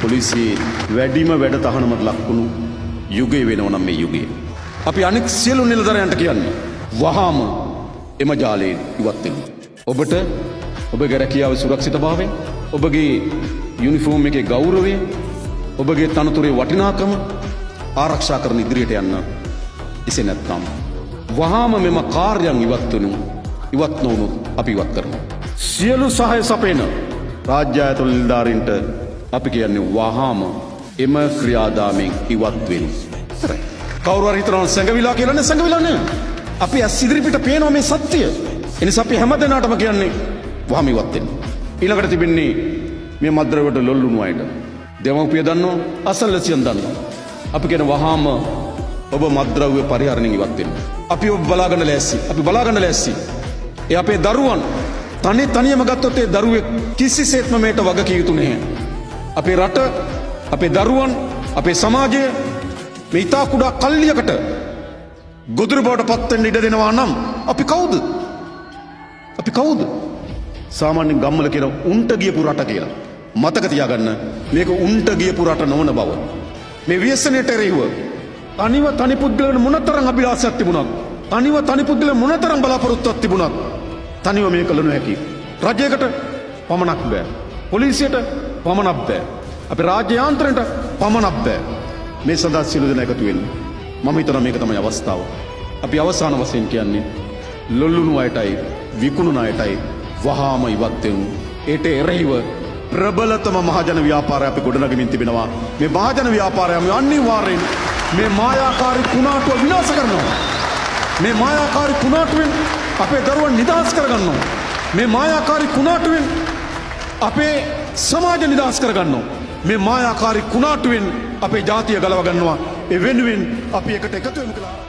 පොලිසියේ වැඩිම වැඩ තහනමට ලක්වුණු යුගය වෙනවා නම් මේ යුගය. අපි අනෙක් සියලු නිලධාරියන්ට කියන්නේ වහාම එම ජාලයෙන් ඉවත් වෙන්න. ඔබට ඔබගේ රැකියාවේ සුරක්ෂිතභාවය, ඔබගේ යුනිෆෝම් එකේ ගෞරවය, ඔබගේ තනතුරේ වටිනාකම ආරක්ෂා කරන ඉදිරියට යන්න. එසේ නැත්නම් වහාම මෙම කාර්යයන් ඉවත් නොවුණොත් අපි ඉවත් කරනවා. සියලු සහාය සපයන රාජ්‍ය ආයතන නිලධාරීන්ට අපි කියන්නේ වහාම එම ක්‍රියාදාමයෙන් ඉවත් වෙන්න. හරි. කවුරු හරි හිතනවා සංගවිලා කියලා නේ, සංගවිලා නේ. අපි ඇස් ඉදිරිපිට පේනවා මේ සත්‍ය. ඒ නිසා අපි හැමදෙනාටම කියන්නේ වහාම ඉවත් වෙන්න. ඊළඟට තිබෙන්නේ මේ මද්ද්‍රව්‍යවලට ලොල්ලුණු අයට. දෙමව්පිය දන්නවා, අසල්වැසියන් දන්නවා. අපි කියන වහාම ඔබ මද්ද්‍රව්‍ය පරිහරණයෙන් ඉවත් වෙන්න. අපි ඔබ බලාගන්න ලෑස්ති. අපි බලාගන්න ලෑස්ති. ඒ අපේ දරුවන් තනියම ගත්තොත් ඒ දරුවෙක් කිසිසේත්ම මේට වගකිය යුතු නැහැ. අපේ රට, අපේ දරුවන්, අපේ සමාජය මේ ඉතා කුඩා කල්ලියකට ගොදුරු බවට පත් වෙන්න ඉඩ දෙනවා නම් අපි කවුද? අපි කවුද? සාමාන්‍යයෙන් ගම්වල කියන උන්ට ගියපු රට කියලා. මතක තියාගන්න, මේක උන්ට ගියපු රට නොවන බව. මේ ව්‍යසනයට එරෙහිව තනි පුද්ගලයන් මොනතරම් අභිලාෂයක් තිබුණත්, තනි පුද්ගලයන් මොනතරම් බලාපොරොත්තුවක් තිබුණත් තනිව මේ කළ නොහැකි. රජයකට පමණක් බෑ. පොලිසියට පමණක් බෑ. අපේ රාජ්‍ය යාන්ත්‍රණයට පමණක් බෑ. මේ සඳහා සියලු දෙනා එකතු වෙන්න. මම හිතනවා මේක තමයි අවස්ථාව. අපි අවසාන වශයෙන් කියන්නේ ලොල්ලුණු අයටයි විකුණුන අයටයි වහාම ඉවත් වෙමු. ඒට එරෙහිව ප්‍රබලතම මහජන ව්‍යාපාරය අපි ගොඩනගමින් තිබෙනවා. මේ මහජන ව්‍යාපාරය අනිවාර්යෙන් මේ මායාකාරී කුණාටුව විනාශ කරනවා. මේ මායාකාරී කුණාටුවෙන් අපේ දරුවන් නිදහස් කරගන්නවා. මේ මායාකාරී කුණාටුවෙන් අපේ සමාජ නිදහස් කරගන්නවා. මේ මායාකාරී කුණාටුවෙන් අපේ ජාතිය ගලව ගන්නවා. ඒ වෙනුවෙන් අපි එකට එකතු වෙමු කියලා